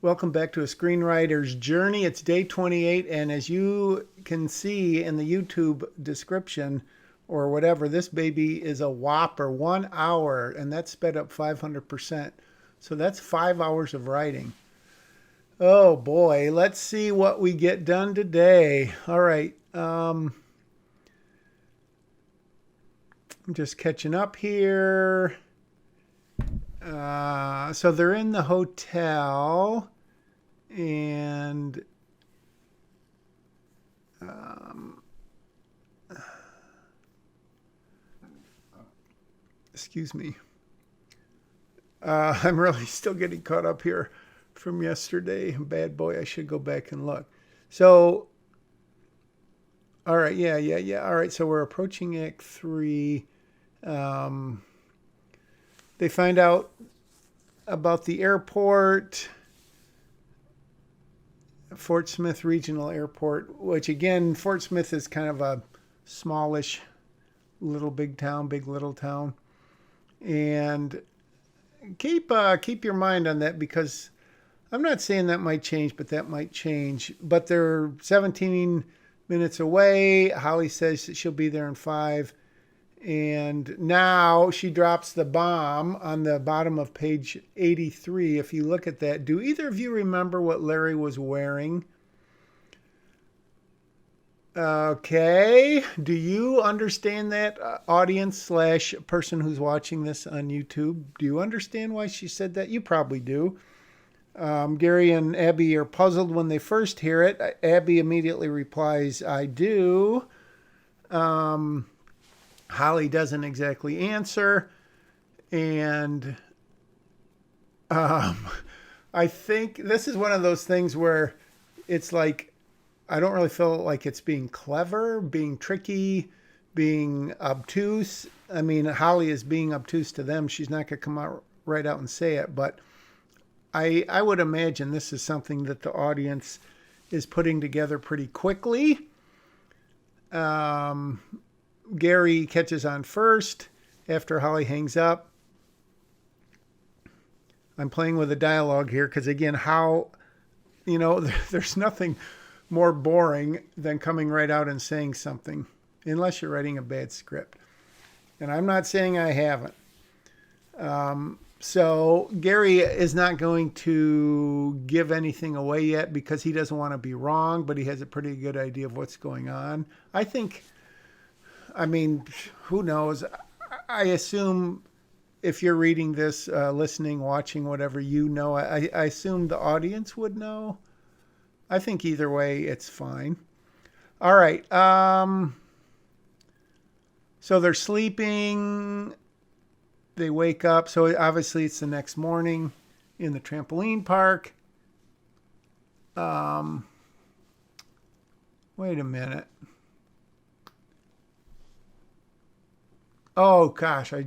Welcome back to a screenwriter's journey. It's day 28, and as you can see in the YouTube description or whatever, this baby is a whopper, 1 hour, and that's sped up 500%. So that's 5 hours of writing. Oh boy, let's see what we get done today. All right, I'm just catching up here. So they're in the hotel, and excuse me. I'm really still getting caught up here from yesterday. Bad boy, I should go back and look. So, all right, yeah. All right, so we're approaching Act 3. They find out about the airport, Fort Smith Regional Airport, which again, Fort Smith is kind of a smallish little big town, big little town. And keep your mind on that, because I'm not saying that might change, but that might change. But they're 17 minutes away. Holly says that she'll be there in 5. And now she drops the bomb on the bottom of page 83. If you look at that, do either of you remember what Larry was wearing? Okay. Do you understand that, audience slash person who's watching this on YouTube? Do you understand why she said that? You probably do. Gary and Abby are puzzled when they first hear it. Abby immediately replies, I do. Holly doesn't exactly answer. And I think this is one of those things where it's like, I don't really feel like it's being clever, being tricky, being obtuse. I mean, Holly is being obtuse to them. She's not going to come out right out and say it. But I would imagine this is something that the audience is putting together pretty quickly. Gary catches on first after Holly hangs up. I'm playing with the dialogue here because, again, there's nothing more boring than coming right out and saying something, unless you're writing a bad script. And I'm not saying I haven't. So Gary is not going to give anything away yet because he doesn't want to be wrong, but he has a pretty good idea of what's going on. I mean, who knows? I assume if you're reading this, listening, watching, whatever, I assume the audience would know. I think either way, it's fine. All right. So they're sleeping. They wake up. So obviously it's the next morning in the trampoline park. Wait a minute. Oh gosh, I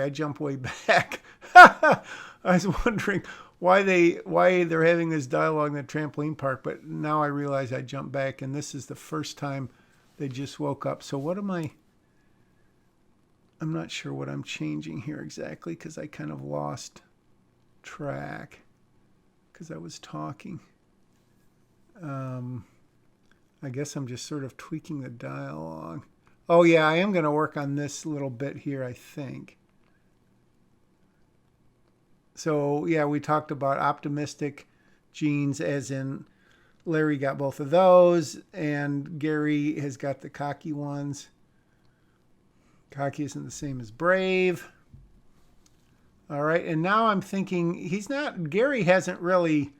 jumped way back. I was wondering why they're having this dialogue in the trampoline park, but now I realize I jumped back, and this is the first time they just woke up. So I'm not sure what I'm changing here exactly, because I kind of lost track because I was talking. I guess I'm just sort of tweaking the dialogue. Oh yeah, I am going to work on this little bit here, I think. So yeah, we talked about optimistic genes, as in Larry got both of those, and Gary has got the cocky ones. Cocky isn't the same as brave. All right, and now I'm thinking Gary hasn't really,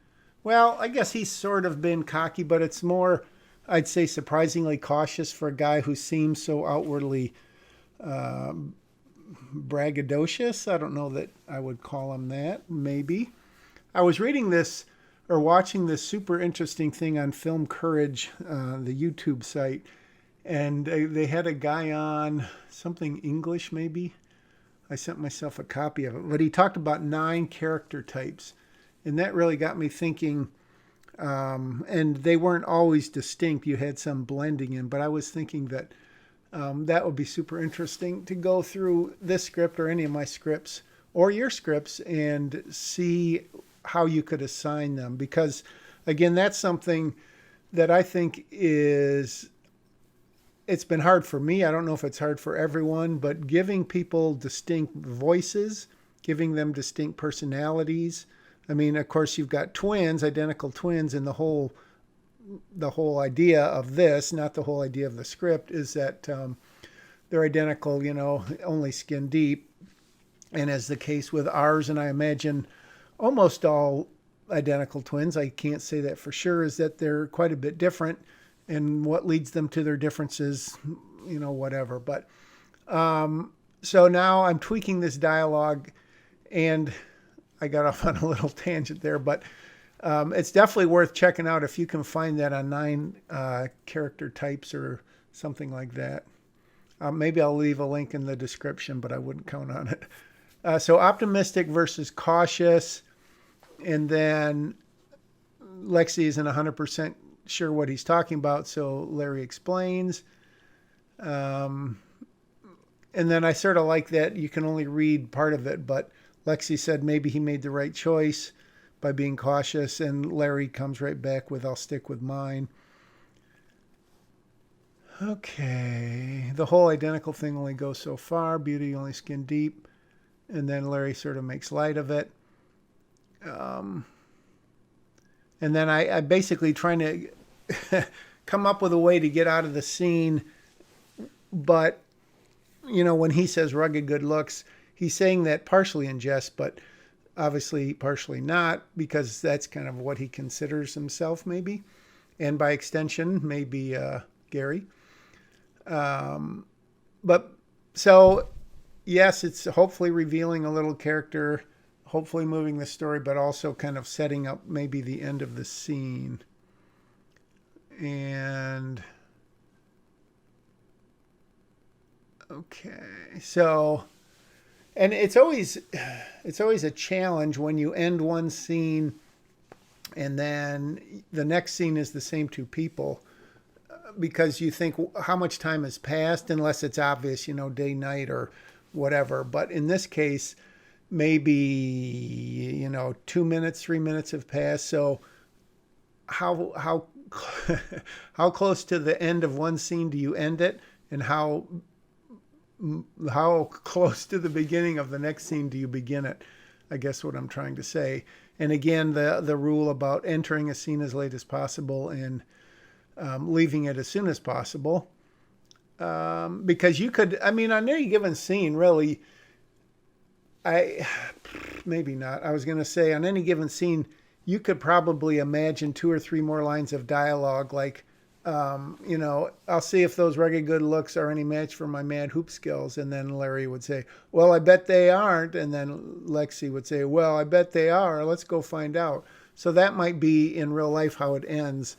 well, I guess he's sort of been cocky, but it's more, I'd say, surprisingly cautious for a guy who seems so outwardly braggadocious. I don't know that I would call him that. Maybe. I was reading this or watching this super interesting thing on Film Courage, the YouTube site, and they had a guy on, something English maybe. I sent myself a copy of it, but he talked about 9 character types, and that really got me thinking. And they weren't always distinct. You had some blending in, but I was thinking that that would be super interesting to go through this script or any of my scripts or your scripts and see how you could assign them, because again, that's something that I think is, it's been hard for me. I don't know if it's hard for everyone, but giving people distinct voices, giving them distinct personalities. I mean, of course, you've got twins, identical twins, and the whole idea of this, not the whole idea of the script, is that they're identical, only skin deep. And as the case with ours, and I imagine almost all identical twins, I can't say that for sure, is that they're quite a bit different, and what leads them to their differences, whatever. But so now I'm tweaking this dialogue, and I got off on a little tangent there, but it's definitely worth checking out if you can find that on 9 character types or something like that. Maybe I'll leave a link in the description, but I wouldn't count on it. So optimistic versus cautious. And then Lexi isn't 100% sure what he's talking about, so Larry explains. And then I sort of like that you can only read part of it, but Lexi said maybe he made the right choice by being cautious, and Larry comes right back with, I'll stick with mine. Okay, the whole identical thing only goes so far, beauty only skin deep, and then Larry sort of makes light of it. And then I basically trying to come up with a way to get out of the scene, but when he says rugged good looks, he's saying that partially in jest, but obviously partially not, because that's kind of what he considers himself, maybe, and by extension, maybe Gary. But so, yes, it's hopefully revealing a little character, hopefully moving the story, but also kind of setting up maybe the end of the scene. And okay, so, and it's always a challenge when you end one scene and then the next scene is the same 2 people, because you think how much time has passed, unless it's obvious, day, night, or whatever. But in this case, maybe, 2 minutes, 3 minutes have passed. So how close to the end of one scene do you end it? And how close to the beginning of the next scene do you begin it? I guess what I'm trying to say. And again, the rule about entering a scene as late as possible and leaving it as soon as possible. Because you could, on any given scene, really, maybe not. I was going to say on any given scene, you could probably imagine 2 or 3 more lines of dialogue, like, I'll see if those rugged good looks are any match for my mad hoop skills. And then Larry would say, well, I bet they aren't. And then Lexi would say, well, I bet they are. Let's go find out. So that might be in real life how it ends.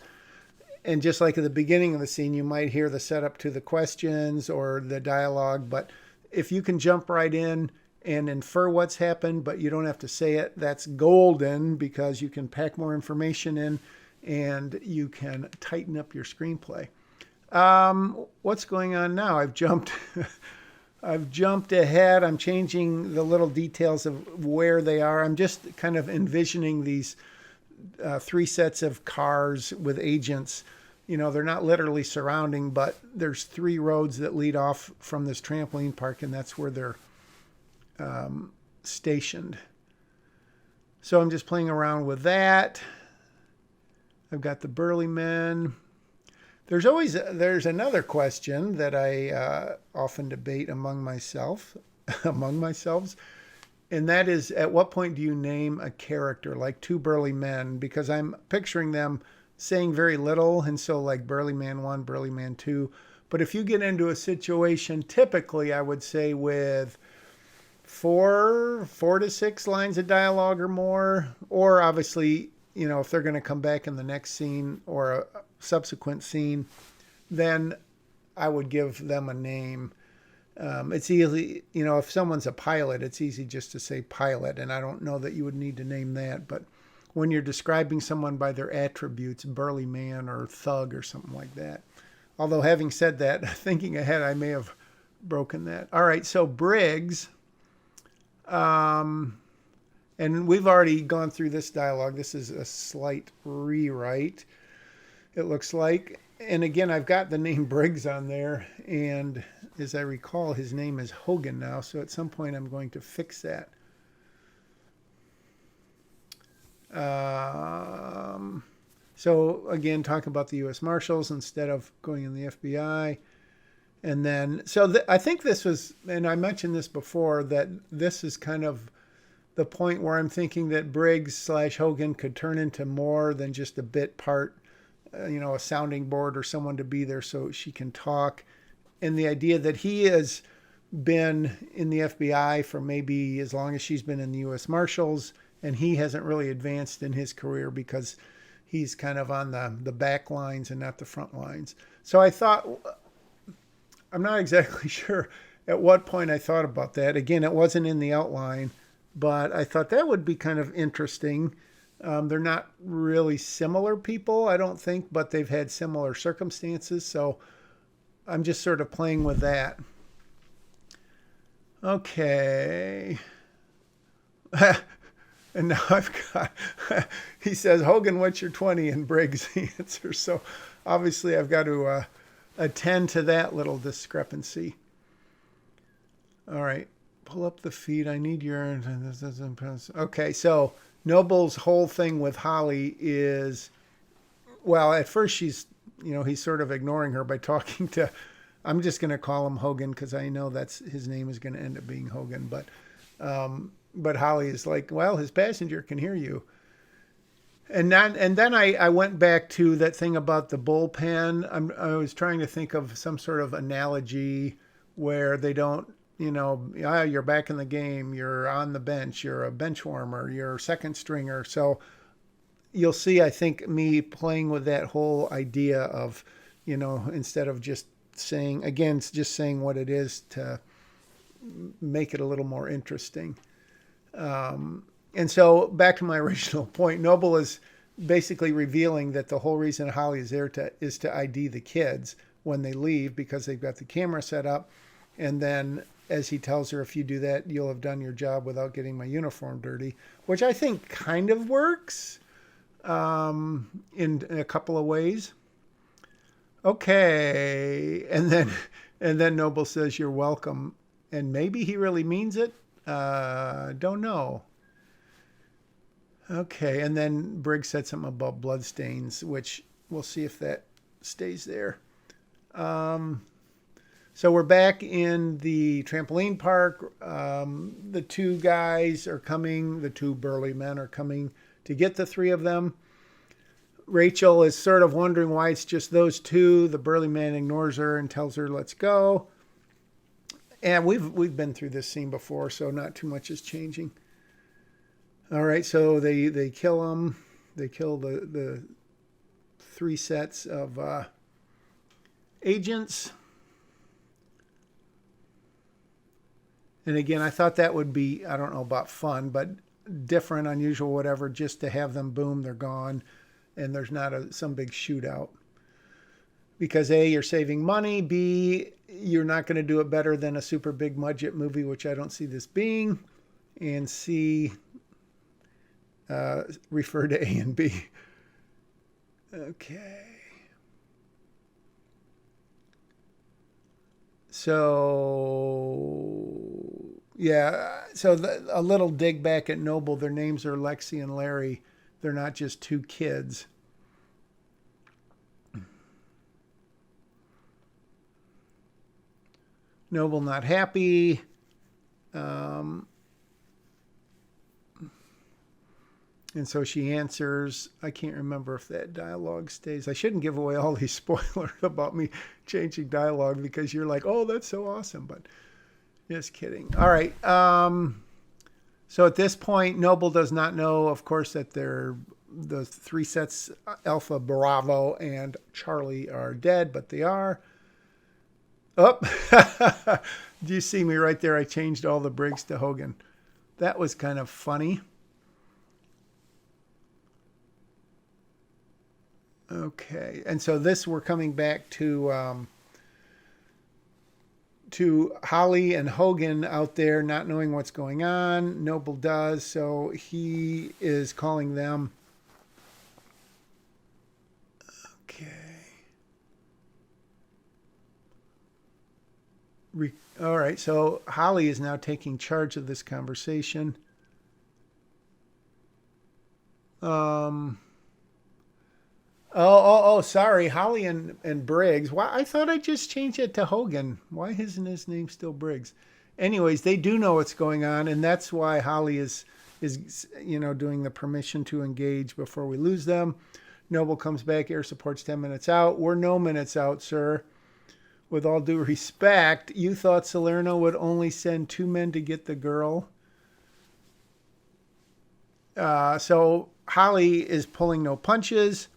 And just like at the beginning of the scene, you might hear the setup to the questions or the dialogue. But if you can jump right in and infer what's happened, but you don't have to say it, that's golden, because you can pack more information in and you can tighten up your screenplay. What's going on now? I've jumped ahead. I'm changing the little details of where they are. I'm just kind of envisioning these 3 sets of cars with agents. They're not literally surrounding, but there's 3 roads that lead off from this trampoline park, and that's where they're stationed. So I'm just playing around with that. I've got the burly men. There's another question that I often debate among myself, and that is, at what point do you name a character, like 2 burly men? Because I'm picturing them saying very little, and so like burly man 1, burly man 2. But if you get into a situation, typically I would say with 4 to 6 lines of dialogue or more, or obviously, if they're going to come back in the next scene or a subsequent scene, then I would give them a name. It's easy, if someone's a pilot, it's easy just to say pilot, and I don't know that you would need to name that. But when you're describing someone by their attributes, burly man or thug or something like that. Although having said that, thinking ahead, I may have broken that. All right, so Briggs, And we've already gone through this dialogue. This is a slight rewrite, it looks like. And again, I've got the name Briggs on there. And as I recall, his name is Hogan now. So at some point, I'm going to fix that. So again, talking about the U.S. Marshals instead of going in the FBI. And then, I think this was, and I mentioned this before, that this is kind of the point where I'm thinking that Briggs / Hogan could turn into more than just a bit part, a sounding board or someone to be there so she can talk. And the idea that he has been in the FBI for maybe as long as she's been in the U.S. Marshals, and he hasn't really advanced in his career because he's kind of on the back lines and not the front lines. So I thought, I'm not exactly sure at what point I thought about that. Again, it wasn't in the outline, but I thought that would be kind of interesting. They're not really similar people, I don't think, but they've had similar circumstances. So I'm just sort of playing with that. Okay. And now I've got, he says, Hogan, what's your 20? And Briggs answers. So obviously I've got to attend to that little discrepancy. All right. Pull up the feed. I need your... Okay, so Noble's whole thing with Holly is, well, at first she's, he's sort of ignoring her by talking to, I'm just going to call him Hogan because I know that's his name is going to end up being Hogan. But Holly is like, well, his passenger can hear you. And then I went back to that thing about the bullpen. I was trying to think of some sort of analogy where they don't, you're back in the game, you're on the bench, you're a bench warmer, you're a second stringer. So you'll see, I think, me playing with that whole idea of, instead of just saying what it is to make it a little more interesting. And so back to my original point, Noble is basically revealing that the whole reason Holly is there is to ID the kids when they leave because they've got the camera set up. And then as he tells her, if you do that, you'll have done your job without getting my uniform dirty, which I think kind of works in a couple of ways. Okay. And then Noble says, you're welcome. And maybe he really means it. Don't know. Okay, and then Briggs said something about bloodstains, which we'll see if that stays there. So we're back in the trampoline park. The two guys are coming, the two burly men are coming to get the three of them. Rachel is sort of wondering why it's just those two. The burly man ignores her and tells her, let's go. And we've been through this scene before, so not too much is changing. All right, so they kill him. They kill the three sets of agents. And again, I thought that would be, I don't know about fun, but different, unusual, whatever, just to have them, boom, they're gone, and there's not some big shootout. Because A, you're saving money. B, you're not going to do it better than a super big budget movie, which I don't see this being. And C, refer to A and B. Okay. So, yeah. So a little dig back at Noble. Their names are Lexi and Larry. They're not just two kids. Noble not happy. And so she answers. I can't remember if that dialogue stays. I shouldn't give away all these spoilers about me changing dialogue because you're like, oh, that's so awesome. But just kidding. All right. So at this point, Noble does not know, of course, that the three sets, Alpha, Bravo, and Charlie are dead, but they are. Oh, do you see me right there? I changed all the Briggs to Hogan. That was kind of funny. Okay, and so we're coming back to to Holly and Hogan out there not knowing what's going on. Noble does, so he is calling them. Okay. All right, so Holly is now taking charge of this conversation. Sorry, Holly and Briggs. Why? I thought I just changed it to Hogan. Why isn't his name still Briggs? Anyways, they do know what's going on, and that's why Holly is doing the permission to engage before we lose them. Noble comes back. Air support's 10 minutes out. We're no minutes out, sir. With all due respect, you thought Salerno would only send 2 men to get the girl. So Holly is pulling no punches,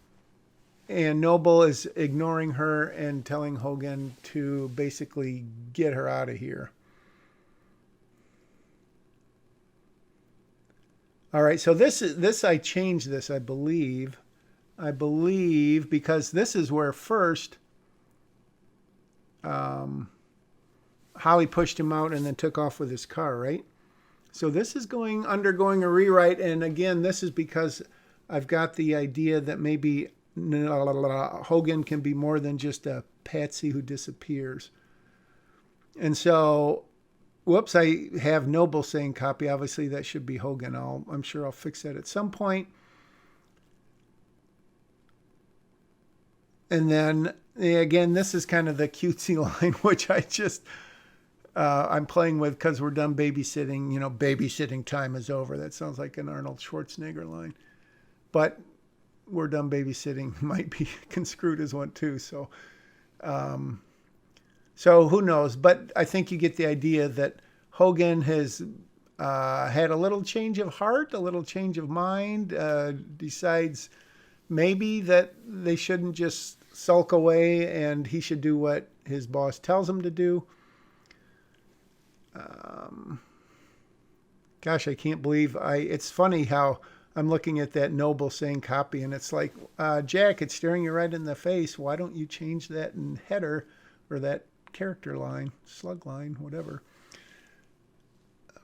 and Noble is ignoring her and telling Hogan to basically get her out of here. All right, so this I changed this, I believe, because this is where first Holly pushed him out and then took off with his car, right? So this is undergoing a rewrite, and again, this is because I've got the idea that maybe Hogan can be more than just a patsy who disappears. And so, whoops, I have Noble saying copy. Obviously, that should be Hogan. I'm sure I'll fix that at some point. And then, again, this is kind of the cutesy line, which I'm playing with because we're done babysitting. Babysitting time is over. That sounds like an Arnold Schwarzenegger line. But we're done babysitting might be construed as one too. So who knows? But I think you get the idea that Hogan has had a little change of heart, a little change of mind, decides maybe that they shouldn't just sulk away and he should do what his boss tells him to do. Gosh, I can't believe it's funny how I'm looking at that Noble saying copy, and it's like, Jack, it's staring you right in the face. Why don't you change that in header or that character line, slug line, whatever.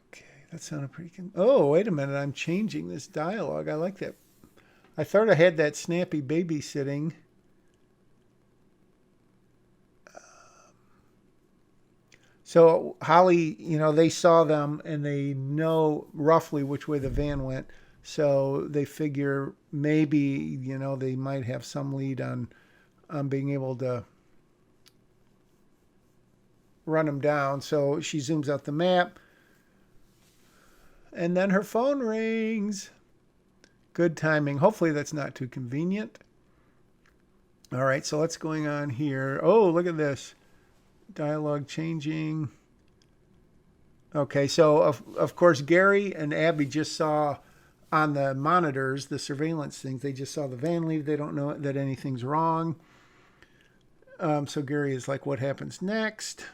Okay, that sounded pretty good. Oh, wait a minute. I'm changing this dialogue. I like that. I thought I had that snappy babysitting. So Holly, they saw them and they know roughly which way the van went. So they figure maybe, they might have some lead on being able to run them down. So she zooms out the map. And then her phone rings. Good timing. Hopefully that's not too convenient. All right, so what's going on here? Oh, look at this. Dialogue changing. Okay, so of course Gary and Abby just saw on the monitors, the surveillance things, they just saw the van leave. They don't know that anything's wrong. So Gary is like, what happens next?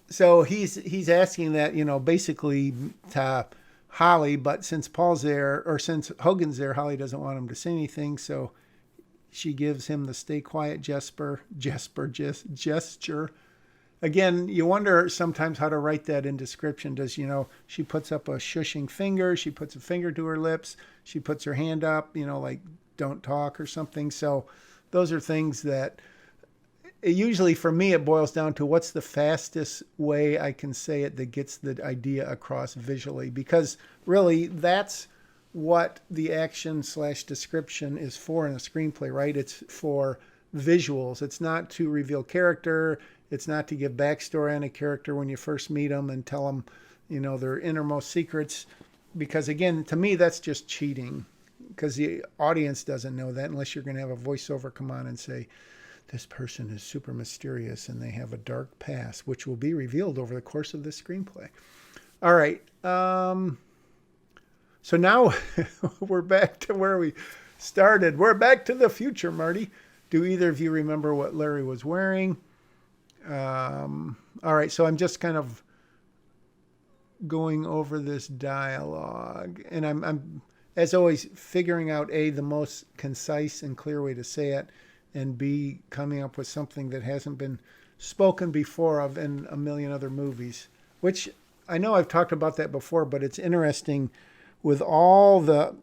So he's asking that, basically to Holly, but since Paul's there, or since Hogan's there, Holly doesn't want him to say anything, so she gives him the stay quiet gesture. Again, you wonder sometimes how to write that in description. Does, she puts up a shushing finger, she puts a finger to her lips, she puts her hand up, like don't talk or something. So those are things that usually for me, it boils down to what's the fastest way I can say it that gets the idea across visually, because really that's what the action/description is for in a screenplay, right? It's for visuals. It's not to reveal character. It's not to give backstory on a character when you first meet them and tell them, their innermost secrets. Because again, to me, that's just cheating, because the audience doesn't know that unless you're going to have a voiceover come on and say, this person is super mysterious and they have a dark past, which will be revealed over the course of this screenplay. All right. So now we're back to where we started. We're back to the future, Marty. Do either of you remember what Larry was wearing? All right, so I'm just kind of going over this dialogue, and I'm as always figuring out the most concise and clear way to say it, and B, coming up with something that hasn't been spoken before of in a million other movies, which I know I've talked about that before, but it's interesting with all the,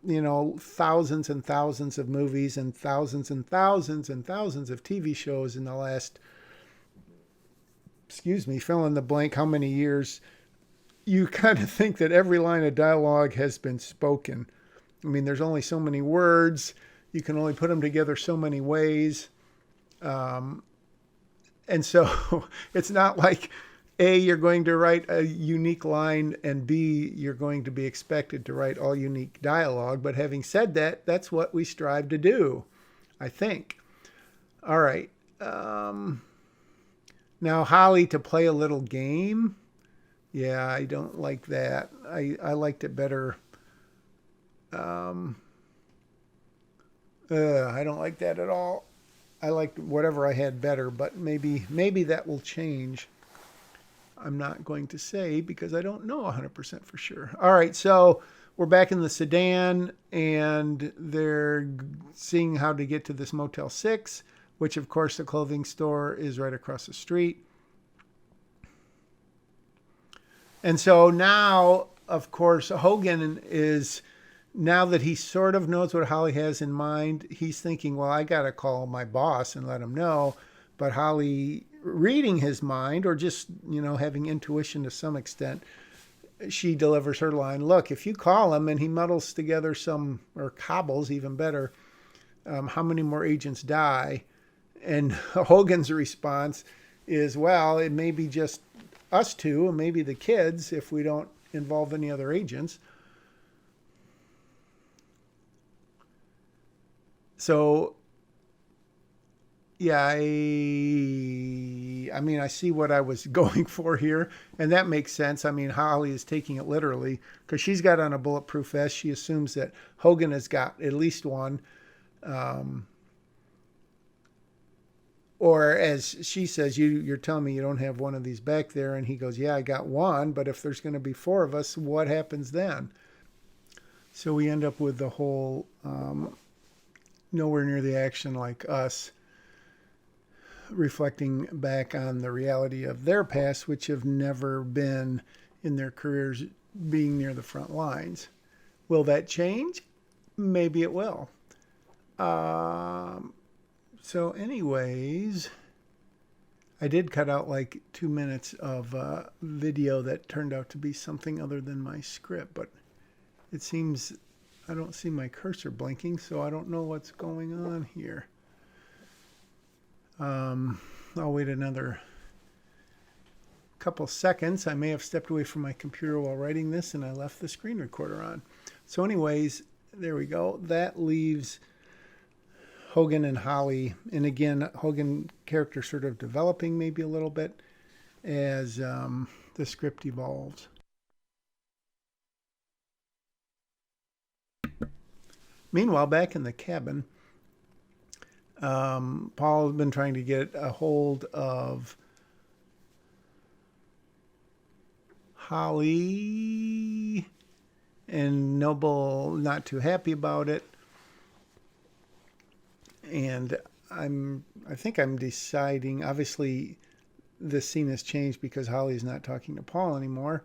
thousands and thousands of movies and thousands and thousands and thousands of TV shows in the last, fill in the blank, how many years, you kind of think that every line of dialogue has been spoken. I mean, there's only so many words. You can only put them together so many ways. And so it's not like, A, you're going to write a unique line, and B, you're going to be expected to write all unique dialogue. But having said that, that's what we strive to do, I think. All right. Now, Holly, to play a little game. Yeah, I don't like that. I liked it better. I don't like that at all. I liked whatever I had better, but maybe that will change. I'm not going to say because I don't know 100% for sure. All right, so we're back in the sedan, and they're seeing how to get to this Motel 6, which, of course, the clothing store is right across the street. And so now, of course, Hogan is, now that he sort of knows what Holly has in mind, he's thinking, well, I got to call my boss and let him know. But Holly, reading his mind, or just, having intuition to some extent, she delivers her line, look, if you call him and he muddles together some, or cobbles, even better, how many more agents die? And Hogan's response is, well, it may be just us two, and maybe the kids, if we don't involve any other agents. So, yeah, I mean, I see what I was going for here, and that makes sense. I mean, Holly is taking it literally because she's got on a bulletproof vest. She assumes that Hogan has got at least one. Or as she says, you're telling me you don't have one of these back there. And he goes, yeah, I got one. But if there's going to be four of us, what happens then? So we end up with the whole nowhere near the action like us, reflecting back on the reality of their past, which have never been in their careers being near the front lines. Will that change? Maybe it will. So anyways, I did cut out like 2 minutes of video that turned out to be something other than my script, but it seems I don't see my cursor blinking, so I don't know what's going on here. I'll wait another couple seconds. I may have stepped away from my computer while writing this, and I left the screen recorder on. So anyways, there we go. That leaves Hogan and Holly, and again, Hogan character sort of developing maybe a little bit as the script evolves. Meanwhile, back in the cabin, Paul has been trying to get a hold of Holly, and Noble not too happy about it. And I think I'm deciding, obviously this scene has changed because Holly's not talking to Paul anymore.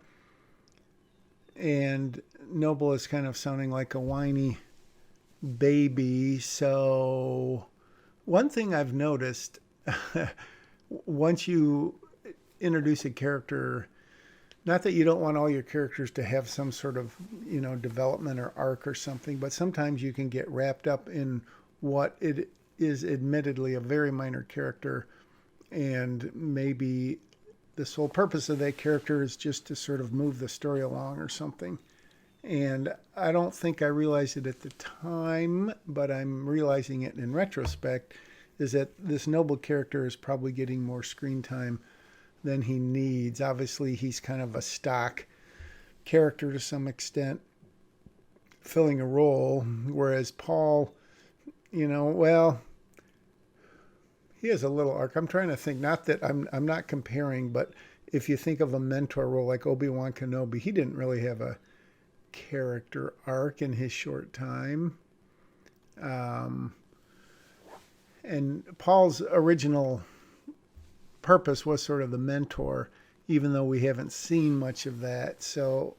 And Noble is kind of sounding like a whiny baby. So one thing I've noticed, once you introduce a character, not that you don't want all your characters to have some sort of, development or arc or something, but sometimes you can get wrapped up in what it is admittedly a very minor character, and maybe the sole purpose of that character is just to sort of move the story along or something. And I don't think I realized it at the time, but I'm realizing it in retrospect, is that this Noble character is probably getting more screen time than he needs. Obviously, he's kind of a stock character to some extent, filling a role, whereas Paul, well, he has a little arc. I'm trying to think, not that I'm not comparing, but if you think of a mentor role like Obi-Wan Kenobi, he didn't really have a character arc in his short time. And Paul's original purpose was sort of the mentor, even though we haven't seen much of that. So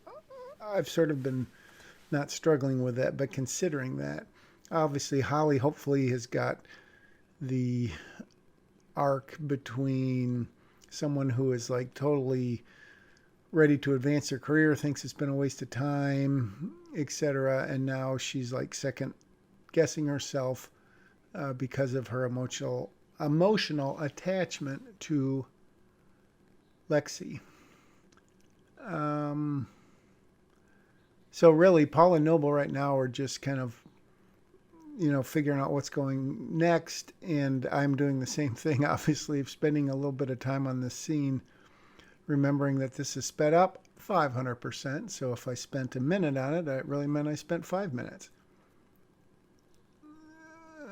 I've sort of been not struggling with that, but considering that. Obviously, Holly hopefully has got the arc between someone who is like totally ready to advance their career, thinks it's been a waste of time, etc. And now she's like second guessing herself because of her emotional attachment to Lexi. So really, Paul and Noble right now are just kind of, figuring out what's going next. And I'm doing the same thing, obviously, spending a little bit of time on this scene, remembering that this is sped up 500%. So if I spent a minute on it, that really meant I spent 5 minutes.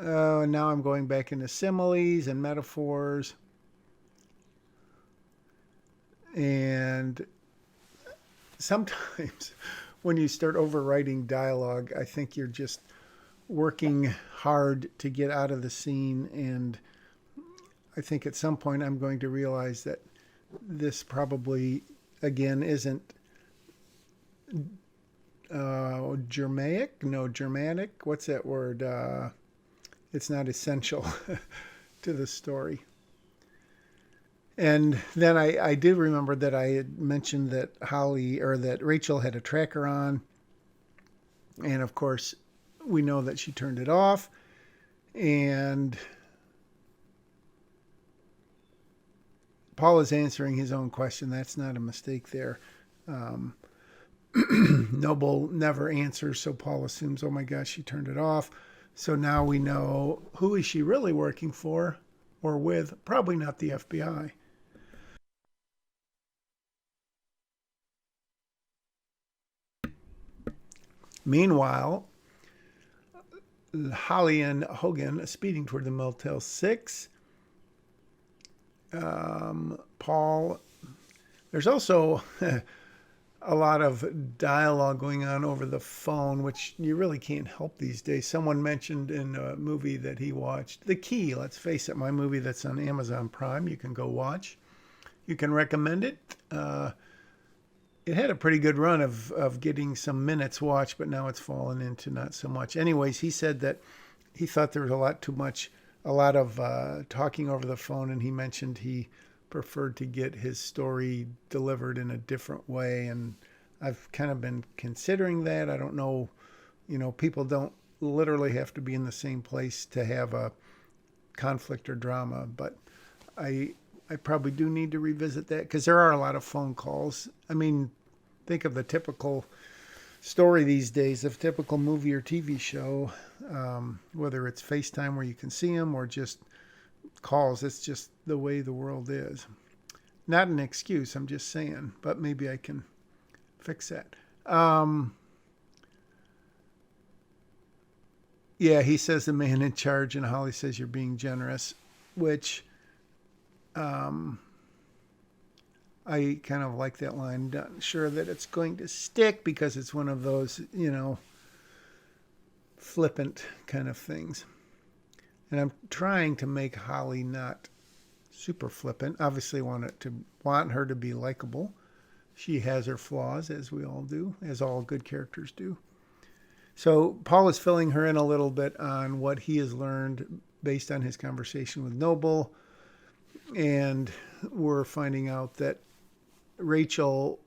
And now I'm going back into similes and metaphors. And sometimes when you start overwriting dialogue, I think you're just working hard to get out of the scene. And I think at some point I'm going to realize that this probably, again, isn't Germanic. What's that word? It's not essential to the story. And then I did remember that I had mentioned that that Rachel had a tracker on. And of course, we know that she turned it off. And Paul is answering his own question. That's not a mistake there. Noble never answers, so Paul assumes, oh my gosh, she turned it off. So now we know, who is she really working for or with? Probably not the FBI. Meanwhile, Holly and Hogan are speeding toward the Motel 6. Paul, there's also a lot of dialogue going on over the phone, which you really can't help these days. Someone mentioned in a movie that he watched, The Key, let's face it, my movie that's on Amazon Prime, you can go watch. You can recommend it. It had a pretty good run of getting some minutes watched, but now it's fallen into not so much. Anyways, he said that he thought there was a lot of talking over the phone, and he mentioned he preferred to get his story delivered in a different way. And I've kind of been considering that. I don't know, people don't literally have to be in the same place to have a conflict or drama, but I probably do need to revisit that because there are a lot of phone calls. I mean, think of the typical story these days, of typical movie or TV show, whether it's FaceTime where you can see them or just calls. It's just the way the world is. Not an excuse, I'm just saying, but maybe I can fix that. Yeah, he says the man in charge, and Holly says you're being generous, which I kind of like that line. Not sure that it's going to stick because it's one of those, flippant kind of things. And I'm trying to make Holly not super flippant. Obviously want her to be likable. She has her flaws, as we all do, as all good characters do. So Paul is filling her in a little bit on what he has learned based on his conversation with Noble. And we're finding out that Rachel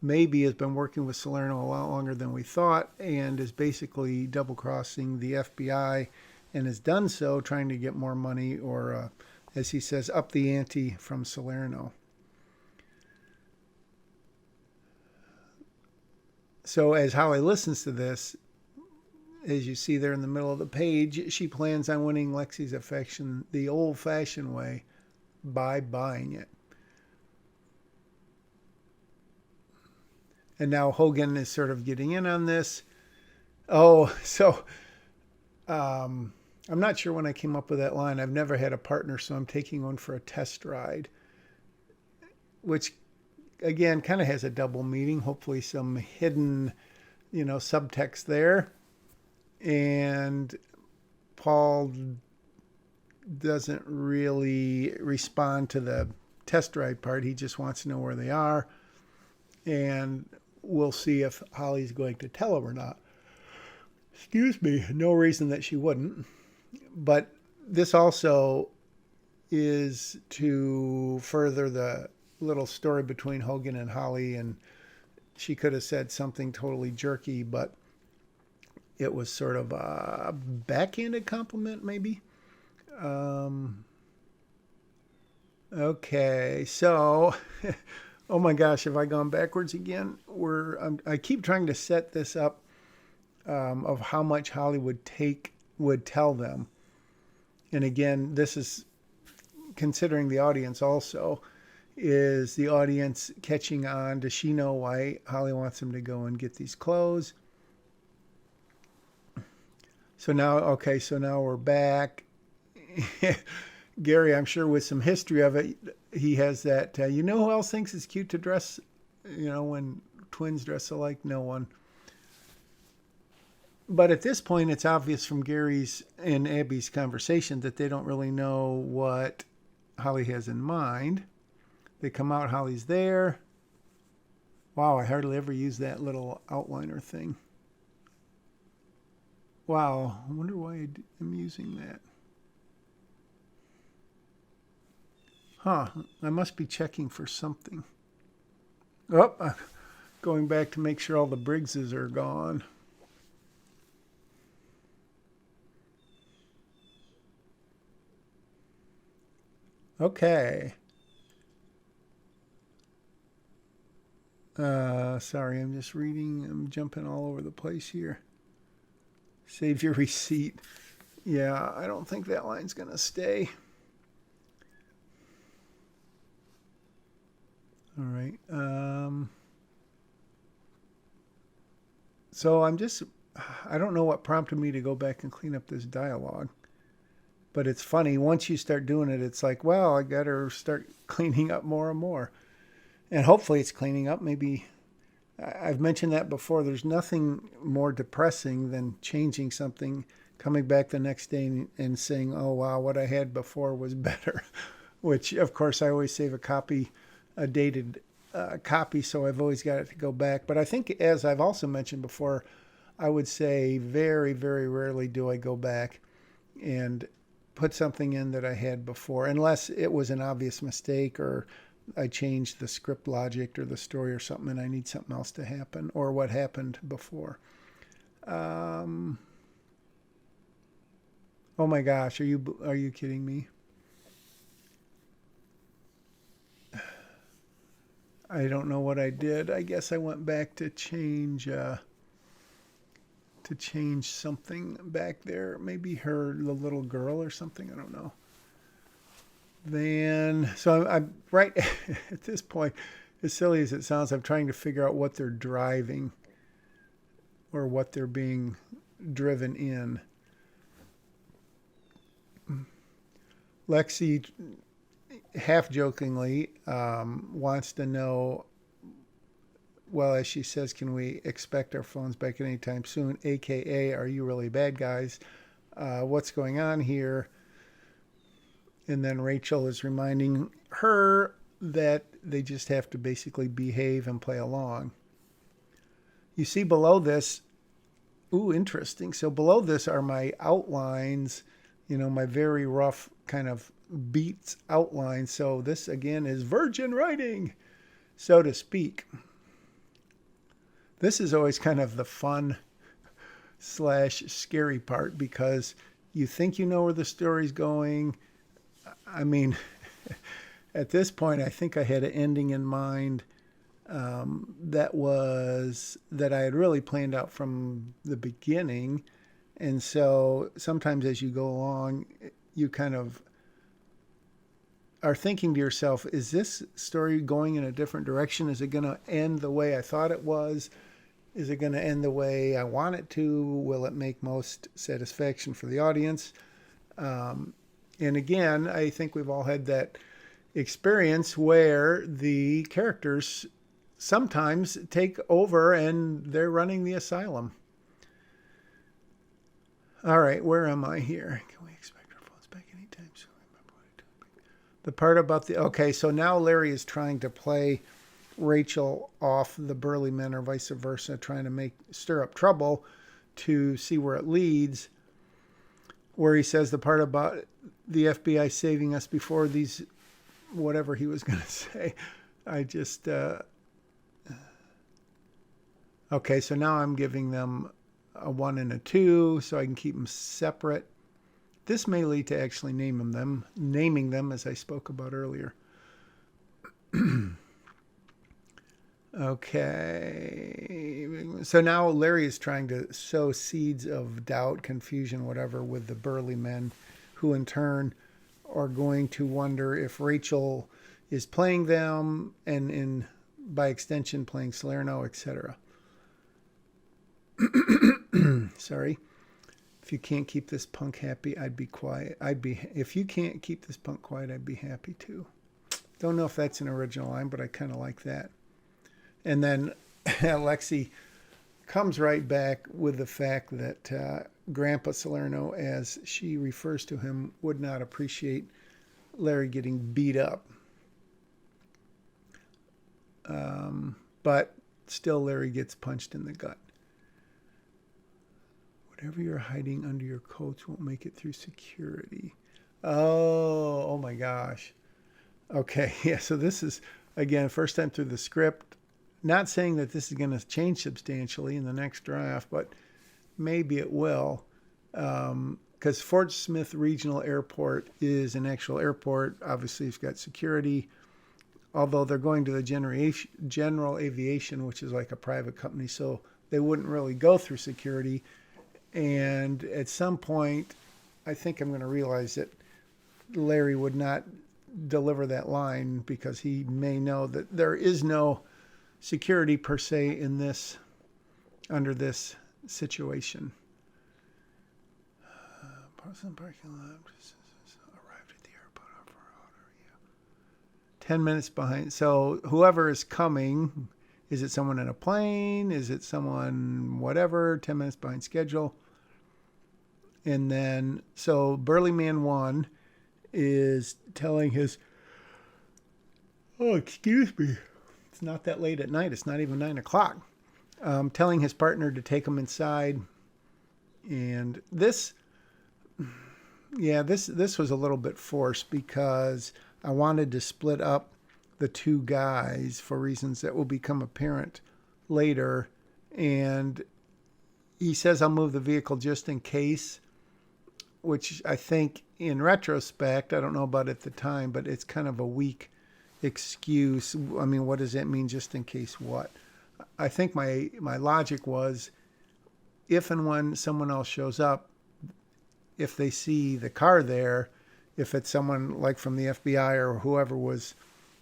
maybe has been working with Salerno a lot longer than we thought and is basically double-crossing the FBI and has done so trying to get more money or, as he says, up the ante from Salerno. So as Holly listens to this, as you see there in the middle of the page, she plans on winning Lexi's affection the old-fashioned way by buying it. And now Hogan is sort of getting in on this. Oh, so I'm not sure when I came up with that line. I've never had a partner, so I'm taking one for a test ride. Which, again, kind of has a double meaning. Hopefully some hidden, subtext there. And Paul doesn't really respond to the test drive part. He just wants to know where they are. And we'll see if Holly's going to tell him or not. Excuse me. No reason that she wouldn't. But this also is to further the little story between Hogan and Holly. And she could have said something totally jerky, but it was sort of a backhanded compliment, maybe. Okay, so, oh my gosh, have I gone backwards again? I keep trying to set this up of how much Holly would tell them. And again, this is considering the audience also. Is the audience catching on? Does she know why Holly wants him to go and get these clothes? So now we're back. Gary, I'm sure with some history of it, he has that, you know who else thinks it's cute to dress, when twins dress alike? No one. But at this point, it's obvious from Gary's and Abby's conversation that they don't really know what Holly has in mind. They come out, Holly's there. Wow, I hardly ever use that little outliner thing. Wow, I wonder why I'm using that. Huh, I must be checking for something. Oh, going back to make sure all the Briggses are gone. Okay. Sorry, I'm just reading. I'm jumping all over the place here. Save your receipt. Yeah, I don't think that line's going to stay. All right. So I don't know what prompted me to go back and clean up this dialogue. But it's funny, once you start doing it, it's like, well, I got to start cleaning up more and more. And hopefully it's cleaning up. Maybe I've mentioned that before. There's nothing more depressing than changing something, coming back the next day and saying, oh, wow, what I had before was better. Which, of course, I always save a dated copy, so I've always got it to go back. But I think, as I've also mentioned before, I would say very, very rarely do I go back and put something in that I had before, unless it was an obvious mistake or I changed the script logic or the story or something and I need something else to happen or what happened before. Oh my gosh, are you kidding me? I don't know what I did. I guess I went back to change something back there. Maybe the little girl or something. I don't know. Then, so I'm right at this point, as silly as it sounds, I'm trying to figure out what they're driving or what they're being driven in. Lexi, half jokingly, wants to know, well, as she says, can we expect our phones back anytime soon? AKA, are you really bad guys? What's going on here? And then Rachel is reminding her that they just have to basically behave and play along. You see below this, ooh, interesting. So below this are my outlines, my very rough kind of beats outline. So this, again, is virgin writing, so to speak. This is always kind of the fun / scary part because you think you know where the story's going. I mean, at this point, I think I had an ending in mind that I had really planned out from the beginning. And so sometimes as you go along, you kind of are thinking to yourself, is this story going in a different direction? Is it going to end the way I thought it was? Is it going to end the way I want it to? Will it make most satisfaction for the audience? And again, I think we've all had that experience where the characters sometimes take over and they're running the asylum. All right, where am I here? Can we expect our phones back anytime The part about the... Okay, so now Larry is trying to play Rachel off the burly men or vice versa, trying to stir up trouble to see where it leads, where he says the part about the FBI saving us before these... whatever he was going to say. I just... Okay, so now I'm giving them a 1 and a 2 so I can keep them separate. This may lead to actually naming them as I spoke about earlier. Okay. So now Larry is trying to sow seeds of doubt, confusion, whatever, with the burly men, who in turn are going to wonder if Rachel is playing them and by extension playing Salerno, etc. Sorry. If you can't keep this punk happy, I'd be quiet. If you can't keep this punk quiet, I'd be happy too. Don't know if that's an original line, but I kind of like that. And then Lexi comes right back with the fact that Grandpa Salerno, as she refers to him, would not appreciate Larry getting beat up. But still Larry gets punched in the gut. Whatever you're hiding under your coats won't make it through security. Oh my gosh. Okay, yeah, so this is, again, first time through the script. Not saying that this is going to change substantially in the next draft, but maybe it will. Because Fort Smith Regional Airport is an actual airport. Obviously, it's got security. Although they're going to the General Aviation, which is like a private company, so they wouldn't really go through security. And at some point, I think I'm going to realize that Larry would not deliver that line because he may know that there is no security per se under this situation. Parson parking lot arrived at the airport for order. Yeah. 10 minutes behind. So whoever is coming, is it someone in a plane? Is it someone whatever? 10 minutes behind schedule. And then, so Burly Man 1 is telling his... Oh, excuse me. It's not that late at night. It's not even 9 o'clock. Telling his partner to take him inside. And this was a little bit forced because I wanted to split up the two guys for reasons that will become apparent later. And he says, I'll move the vehicle just in case, which I think in retrospect, I don't know about at the time, but it's kind of a weak excuse. I mean, what does that mean, just in case what? I think my logic was, if and when someone else shows up, if they see the car there, if it's someone like from the FBI or whoever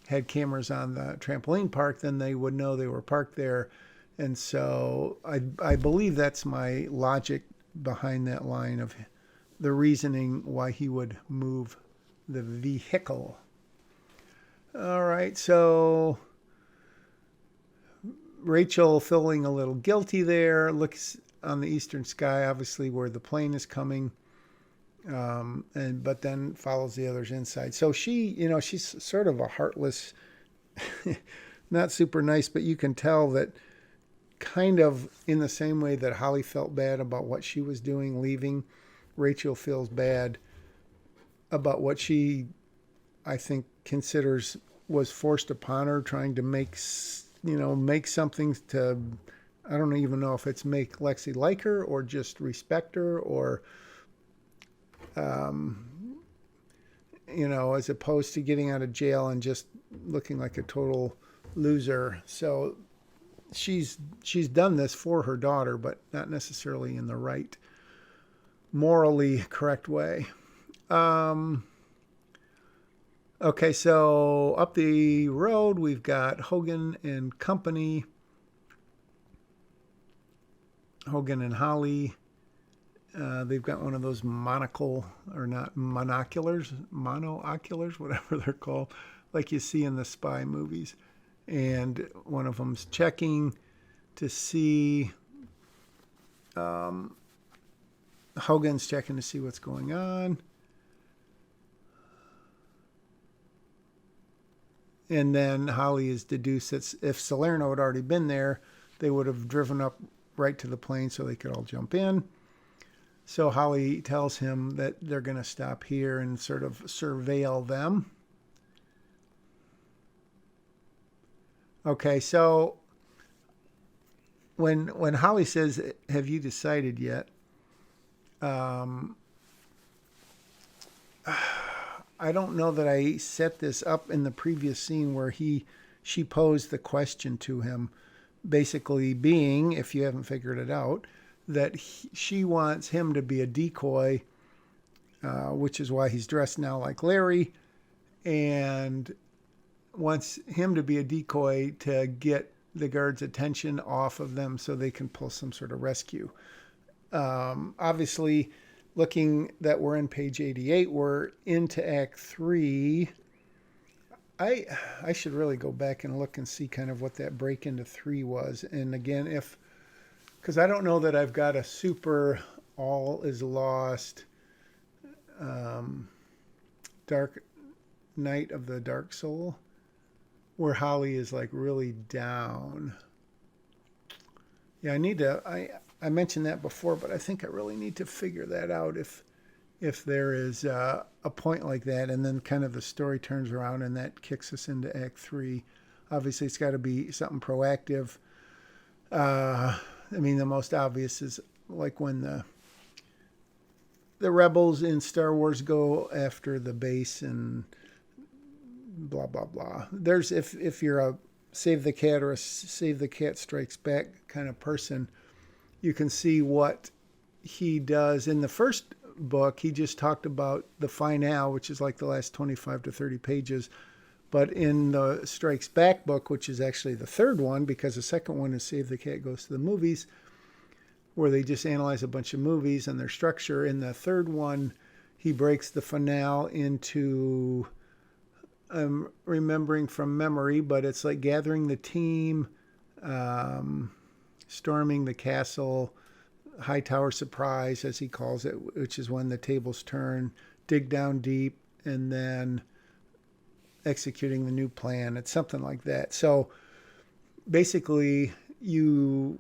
had cameras on the trampoline park, then they would know they were parked there. And so I believe that's my logic behind that line of the reasoning why he would move the vehicle. All right, so Rachel feeling a little guilty there, looks on the eastern sky, obviously where the plane is coming, but then follows the others inside. So she's sort of a heartless, not super nice, but you can tell that kind of in the same way that Holly felt bad about what she was doing, leaving, Rachel feels bad about what she, I think, considers was forced upon her, trying to make something to, I don't even know if it's make Lexi like her or just respect her or, as opposed to getting out of jail and just looking like a total loser. So she's done this for her daughter, but not necessarily in the right, morally correct way. Okay, so up the road, we've got Hogan and company. Hogan and Holly. They've got one of those monoculars, whatever they're called, like you see in the spy movies. And one of them's checking to see, Hogan's checking to see what's going on. And then Holly is deduced that if Salerno had already been there, they would have driven up right to the plane so they could all jump in. So Holly tells him that they're going to stop here and sort of surveil them. Okay, so when Holly says, "Have you decided yet?" I don't know that I set this up in the previous scene where she posed the question to him, basically being, if you haven't figured it out, that she wants him to be a decoy, which is why he's dressed now like Larry, and wants him to be a decoy to get the guards' attention off of them so they can pull some sort of rescue. Obviously, looking that we're in page 88, we're into Act 3. I should really go back and look and see kind of what that break into 3 was. And again, because I don't know that I've got a super all is lost Dark Night of the Dark Soul, where Holly is like really down. Yeah, I mentioned that before, but I think I really need to figure that out if there is a point like that, and then kind of the story turns around and that kicks us into Act 3. Obviously, it's got to be something proactive. I mean, the most obvious is like when the rebels in Star Wars go after the base and blah, blah, blah. There's, if you're a Save the Cat or a Save the Cat Strikes Back kind of person, you can see what he does. In the first book, he just talked about the finale, which is like the last 25 to 30 pages. But in the Strikes Back book, which is actually the third one, because the second one is Save the Cat Goes to the Movies, where they just analyze a bunch of movies and their structure. In the third one, he breaks the finale into, I'm remembering from memory, but it's like gathering the team, storming the castle, Hightower surprise, as he calls it, which is when the tables turn, dig down deep, and then executing the new plan. It's something like that. So basically, you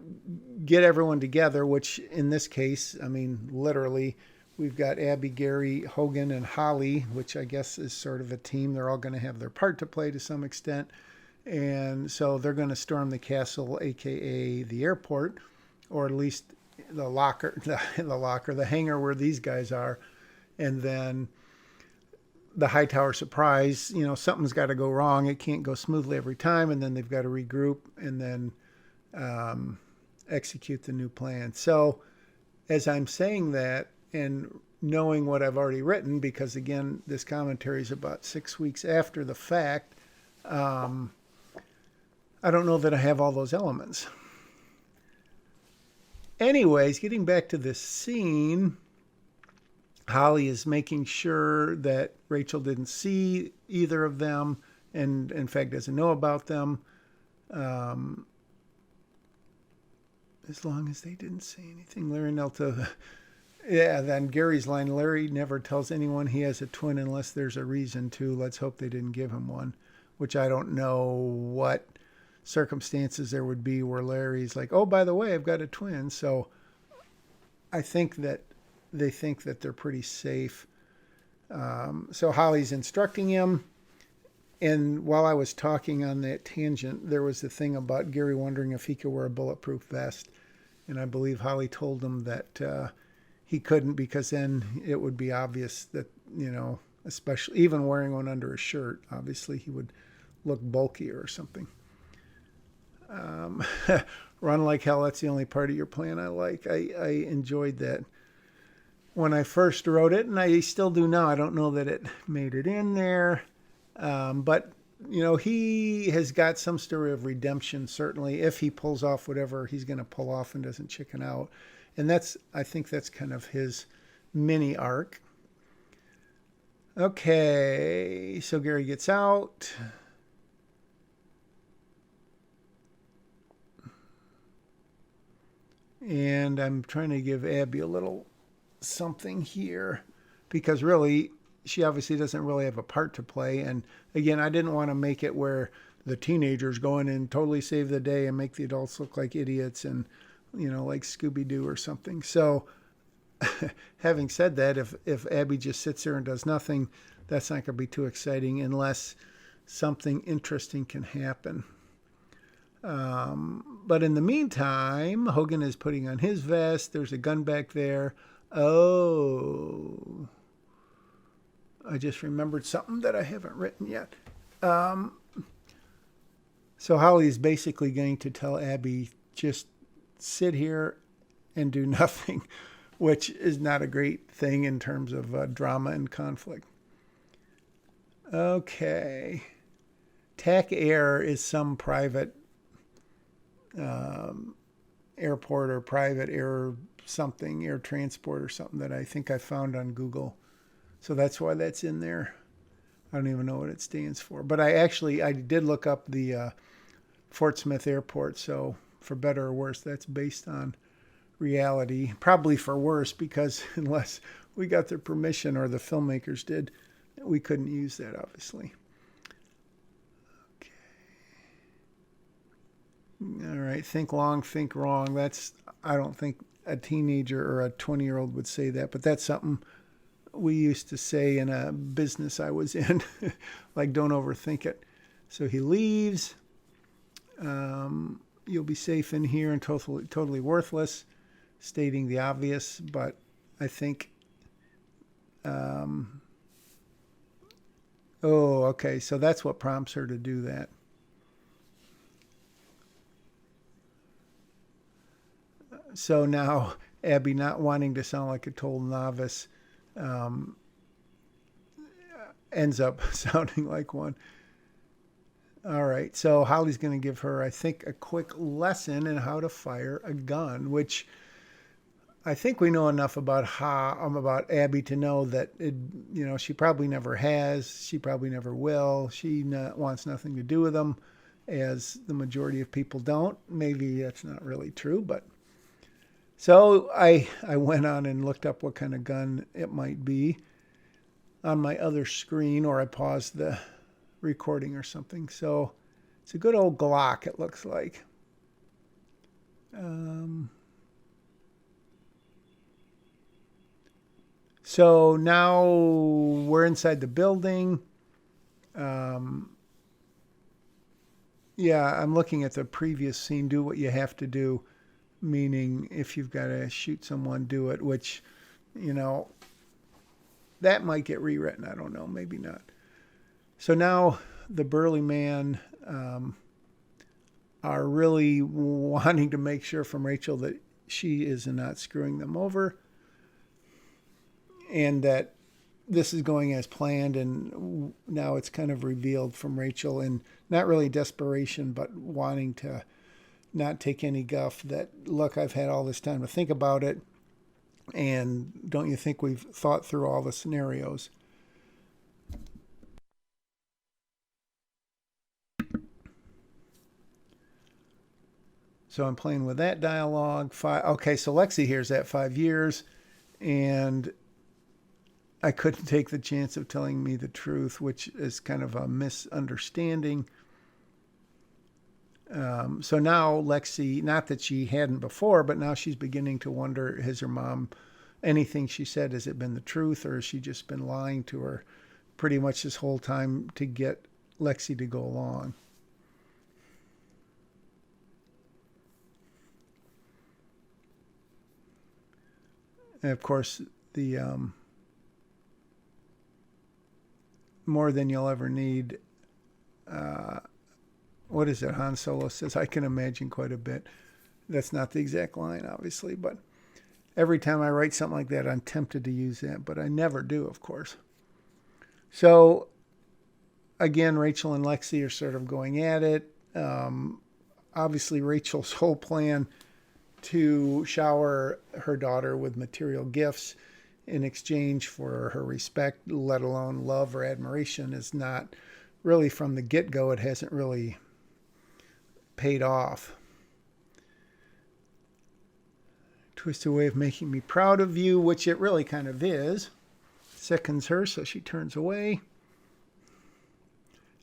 get everyone together, which in this case, I mean, literally, we've got Abby, Gary, Hogan, and Holly, which I guess is sort of a team. They're all going to have their part to play to some extent. And so they're going to storm the castle, a.k.a. the airport, or at least the locker, the hangar where these guys are. And then the Hightower surprise, something's got to go wrong. It can't go smoothly every time. And then they've got to regroup and then execute the new plan. So as I'm saying that and knowing what I've already written, because again, this commentary is about 6 weeks after the fact, I don't know that I have all those elements. Anyways, getting back to this scene, Holly is making sure that Rachel didn't see either of them and, in fact, doesn't know about them. As long as they didn't say anything. Larry Nelta. Yeah, then Gary's line, Larry never tells anyone he has a twin unless there's a reason to. Let's hope they didn't give him one, which I don't know what circumstances there would be where Larry's like, oh, by the way, I've got a twin. So I think that they think that they're pretty safe. So Holly's instructing him. And while I was talking on that tangent, there was the thing about Gary wondering if he could wear a bulletproof vest. And I believe Holly told him that he couldn't, because then it would be obvious that, especially even wearing one under a shirt, obviously he would look bulkier or something. Run like hell, that's the only part of your plan I like. I enjoyed that when I first wrote it, and I still do now. I don't know that it made it in there. But, he has got some story of redemption, certainly, if he pulls off whatever he's going to pull off and doesn't chicken out. And I think that's kind of his mini arc. Okay, so Gary gets out. And I'm trying to give Abby a little something here, because really she obviously doesn't really have a part to play. And again, I didn't want to make it where the teenagers go in and totally save the day and make the adults look like idiots and, like Scooby-Doo or something. So having said that, if Abby just sits there and does nothing, that's not going to be too exciting unless something interesting can happen. But in the meantime, Hogan is putting on his vest. There's a gun back there. Oh, I just remembered something that I haven't written yet. So Holly's basically going to tell Abby, just sit here and do nothing, which is not a great thing in terms of drama and conflict. Okay. TAC Air is some private airport or private air something, air transport or something that I think I found on Google. So that's why that's in there. I don't even know what it stands for. But I did look up the Fort Smith Airport. So for better or worse, that's based on reality. Probably for worse, because unless we got their permission or the filmmakers did, we couldn't use that, obviously. All right, think long, think wrong. I don't think a teenager or a 20-year-old would say that, but that's something we used to say in a business I was in, like don't overthink it. So he leaves. You'll be safe in here and totally worthless, stating the obvious, but I think, okay, so that's what prompts her to do that. So now Abby, not wanting to sound like a total novice, ends up sounding like one. All right, so Holly's going to give her, I think, a quick lesson in how to fire a gun, which I think we know enough about about Abby to know that she probably never has, she probably never will. She wants nothing to do with them, as the majority of people don't. Maybe that's not really true, but. So I went on and looked up what kind of gun it might be on my other screen, or I paused the recording or something. So it's a good old Glock, it looks like. So now we're inside the building. Yeah, I'm looking at the previous scene. Do what you have to do. Meaning if you've got to shoot someone, do it, which, that might get rewritten. I don't know. Maybe not. So now the burly man are really wanting to make sure from Rachel that she is not screwing them over and that this is going as planned. And now it's kind of revealed from Rachel, and not really desperation, but wanting to not take any guff, that, look, I've had all this time to think about it, and don't you think we've thought through all the scenarios? So I'm playing with that dialogue. Okay, so Lexi hears that 5 years, and I couldn't take the chance of telling me the truth, which is kind of a misunderstanding. So now Lexi, not that she hadn't before, but now she's beginning to wonder, has her mom, anything she said, has it been the truth, or has she just been lying to her pretty much this whole time to get Lexi to go along? And of course, the more than you'll ever need, what is it? Han Solo says, I can imagine quite a bit. That's not the exact line, obviously, but every time I write something like that, I'm tempted to use that, but I never do, of course. So, again, Rachel and Lexi are sort of going at it. Obviously, Rachel's whole plan to shower her daughter with material gifts in exchange for her respect, let alone love or admiration, is not really, from the get-go, it hasn't really paid off. Twisted way of making me proud of you, which it really kind of is. sickens her, so she turns away.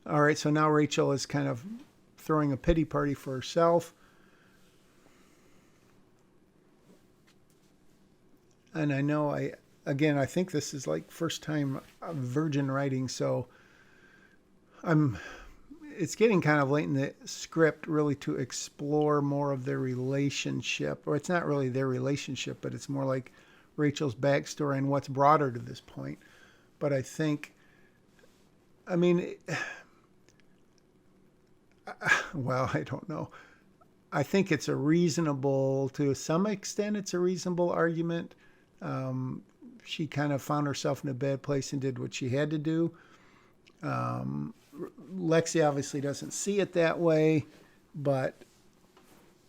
All right, so now Rachel is kind of throwing a pity party for herself. And I know I think this is like first time virgin writing, so it's getting kind of late in the script really to explore more of their relationship. Or it's not really their relationship, but it's more like Rachel's backstory and what's brought her to this point. But I think, well, I don't know. I think it's to some extent, it's a reasonable argument. She kind of found herself in a bad place and did what she had to do. Lexi obviously doesn't see it that way, but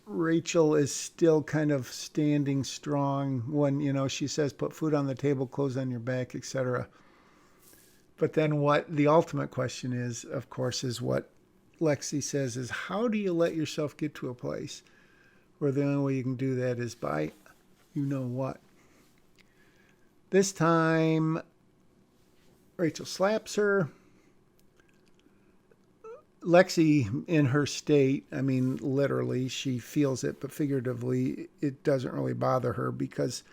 Rachel is still kind of standing strong when, she says, put food on the table, clothes on your back, etc. But then what the ultimate question is, of course, is what Lexi says is, how do you let yourself get to a place where the only way you can do that is by what? This time, Rachel slaps her. Lexi, in her state, literally, she feels it, but figuratively, it doesn't really bother her because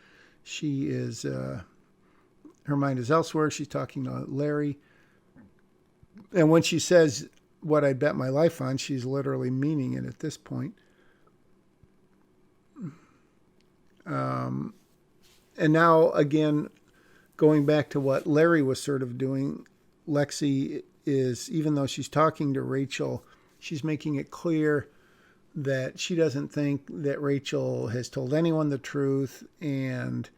she is, her mind is elsewhere. She's talking to Larry. And when she says, what I bet my life on, she's literally meaning it at this point. And now, again, going back to what Larry was sort of doing, Lexi is, even though she's talking to Rachel, she's making it clear that she doesn't think that Rachel has told anyone the truth and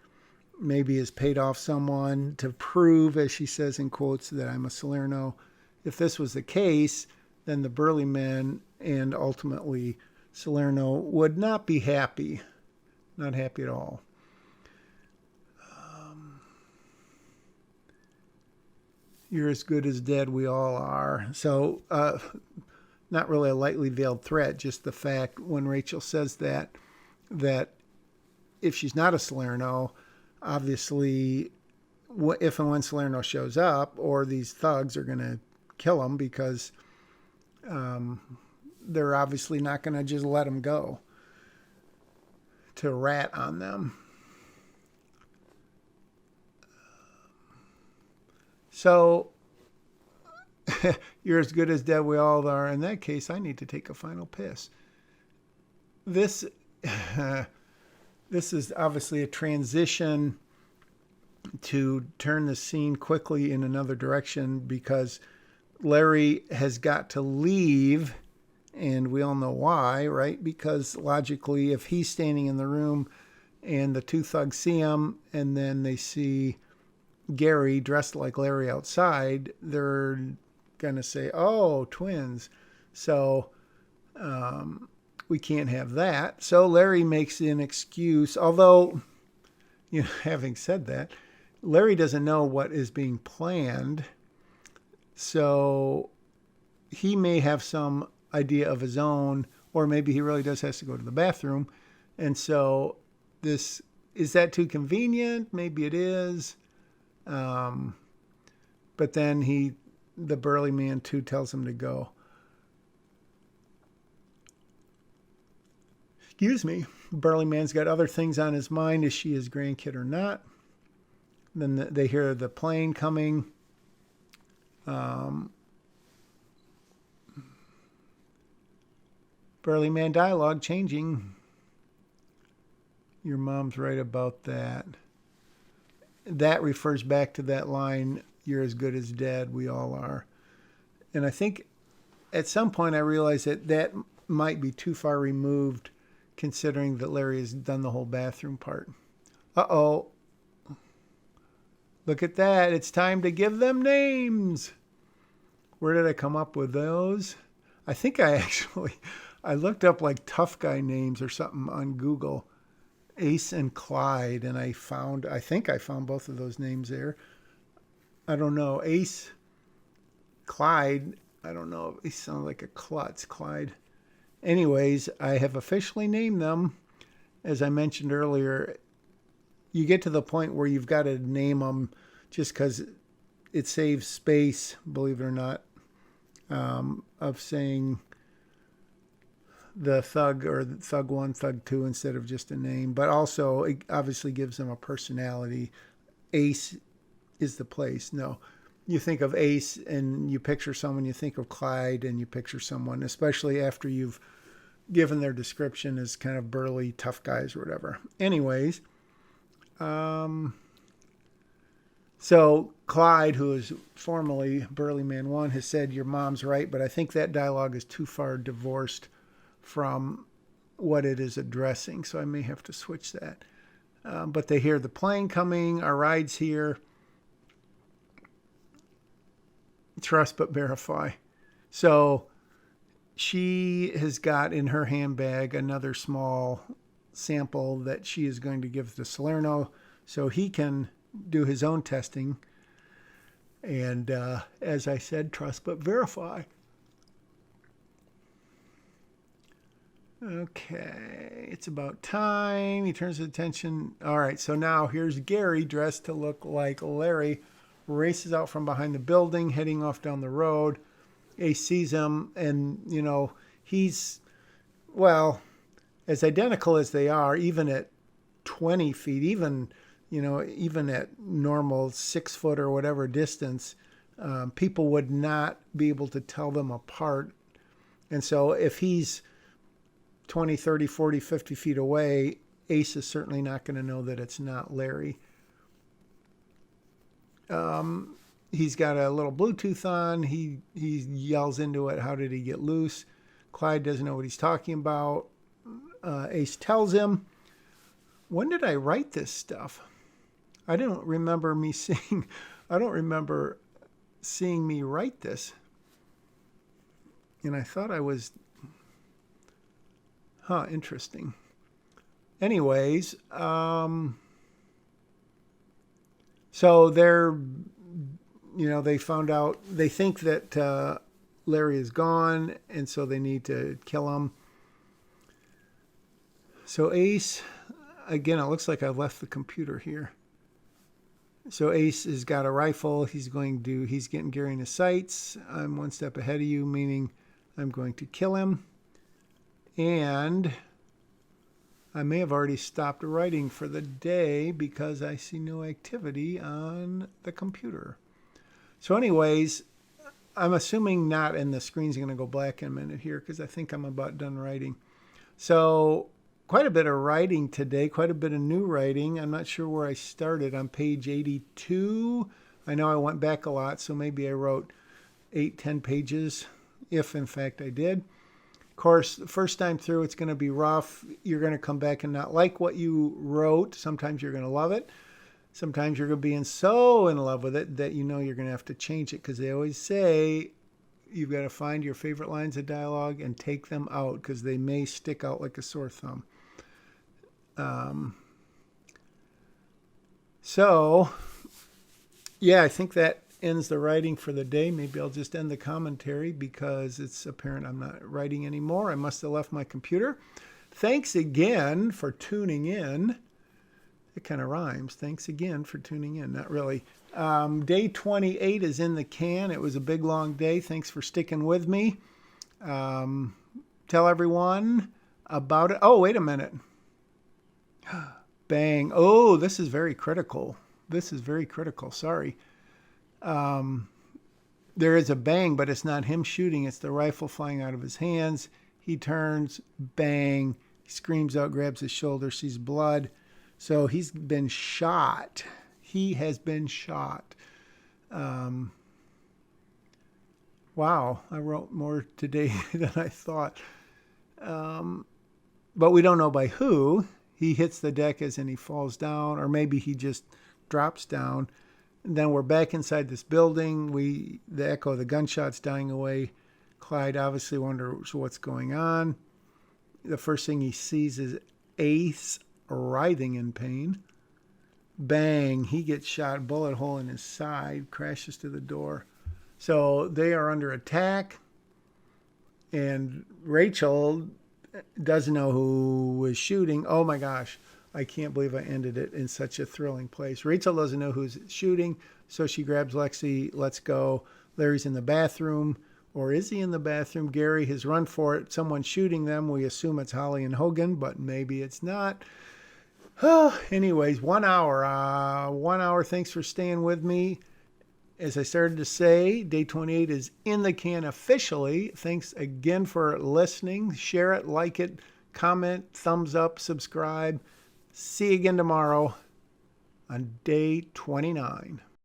maybe has paid off someone to prove, as she says in quotes, that I'm a Salerno. If this was the case, then the Burley men and ultimately Salerno would not be happy. Not happy at all. You're as good as dead, we all are. So, not really a lightly veiled threat, just the fact when Rachel says that if she's not a Salerno, obviously, if and when Salerno shows up, or these thugs are going to kill him because they're obviously not going to just let him go to rat on them. So, you're as good as dead, we all are. In that case, I need to take a final piss. This is obviously a transition to turn the scene quickly in another direction because Larry has got to leave, and we all know why, right? Because logically, if he's standing in the room and the two thugs see him and then they see Gary dressed like Larry outside, they're going to say, oh, twins. So we can't have that. So Larry makes an excuse, although, having said that, Larry doesn't know what is being planned. So he may have some idea of his own, or maybe he really does have to go to the bathroom. And so is that too convenient? Maybe it is. But then the Burley man too tells him to go. Excuse me. Burley man's got other things on his mind. Is she his grandkid or not? Then they hear the plane coming. Burley man dialogue changing. Your mom's right about that. That refers back to that line, you're as good as dead, we all are. And I think at some point I realized that might be too far removed considering that Larry has done the whole bathroom part. Uh-oh. Look at that. It's time to give them names. Where did I come up with those? I think I looked up like tough guy names or something on Google. Ace and Clyde, and I think I found both of those names there. I don't know. Ace, Clyde, I don't know. He sounds like a klutz, Clyde. Anyways, I have officially named them. As I mentioned earlier, you get to the point where you've got to name them just because it saves space, believe it or not, of saying the thug or thug one, thug two instead of just a name. But also, it obviously gives them a personality. Ace is the place. No, you think of Ace and you picture someone, you think of Clyde and you picture someone, especially after you've given their description as kind of burly, tough guys or whatever. Anyways, so Clyde, who is formerly Burly Man 1, has said, your mom's right, but I think that dialogue is too far divorced from what it is addressing, so I may have to switch that. But they hear the plane coming, our ride's here. Trust but verify. So she has got in her handbag another small sample that she is going to give to Salerno so he can do his own testing. And as I said, trust but verify. Okay, it's about time. He turns his attention. All right, so now here's Gary dressed to look like Larry, races out from behind the building, heading off down the road. Ace sees him, and, you know, he's, well, as identical as they are, even at 20 feet, even, you know, even at normal 6 foot or whatever distance, people would not be able to tell them apart. And so if he's 20, 30, 40, 50 feet away, Ace is certainly not going to know that it's not Larry. He's got a little Bluetooth on. He yells into it, how did he get loose? Clyde doesn't know what he's talking about. Ace tells him, when did I write this stuff? I don't remember seeing me write this. And I thought I was, interesting. Anyways, so they're, you know, they found out, they think that Larry is gone, and so they need to kill him. So Ace, again, it looks like I've left the computer here. So Ace has got a rifle. He's getting Gary in his sights. I'm one step ahead of you, meaning I'm going to kill him. And I may have already stopped writing for the day because I see no activity on the computer. So anyways, I'm assuming not, and the screen's going to go black in a minute here because I think I'm about done writing. So quite a bit of writing today, quite a bit of new writing. I'm not sure where I started. On page 82. I know I went back a lot, so maybe I wrote 8-10 pages, if in fact I did. Of course, the first time through, it's going to be rough. You're going to come back and not like what you wrote. Sometimes you're going to love it. Sometimes you're going to be so in love with it that you know you're going to have to change it, because they always say you've got to find your favorite lines of dialogue and take them out because they may stick out like a sore thumb. So, yeah, I think that ends the writing for the day. Maybe I'll just end the commentary because it's apparent I'm not writing anymore. I must have left my computer. Thanks again for tuning in. It kind of rhymes. Thanks again for tuning in. Not really. Day 28 is in the can. It was a big, long day. Thanks for sticking with me. Tell everyone about it. Oh, wait a minute. Bang. Oh, this is very critical. Sorry. There is a bang, but it's not him shooting. It's the rifle flying out of his hands. He turns, bang, he screams out, grabs his shoulder, sees blood. So he's been shot. He has been shot. Wow, I wrote more today than I thought. But we don't know by who. He hits the deck as in he falls down, or maybe he just drops down. And then we're back inside this building. The echo of the gunshots dying away. Clyde obviously wonders what's going on. The first thing he sees is Ace writhing in pain. Bang, he gets shot, bullet hole in his side, crashes to the door. So they are under attack. And Rachel doesn't know who was shooting. Oh my gosh. I can't believe I ended it in such a thrilling place. Rachel doesn't know who's shooting, so she grabs Lexi. Let's go. Larry's in the bathroom. Or is he in the bathroom? Gary has run for it. Someone's shooting them. We assume it's Holly and Hogan, but maybe it's not. Anyways, 1 hour. 1 hour. Thanks for staying with me. As I started to say, day 28 is in the can officially. Thanks again for listening. Share it, like it, comment, thumbs up, subscribe. See you again tomorrow on day 29.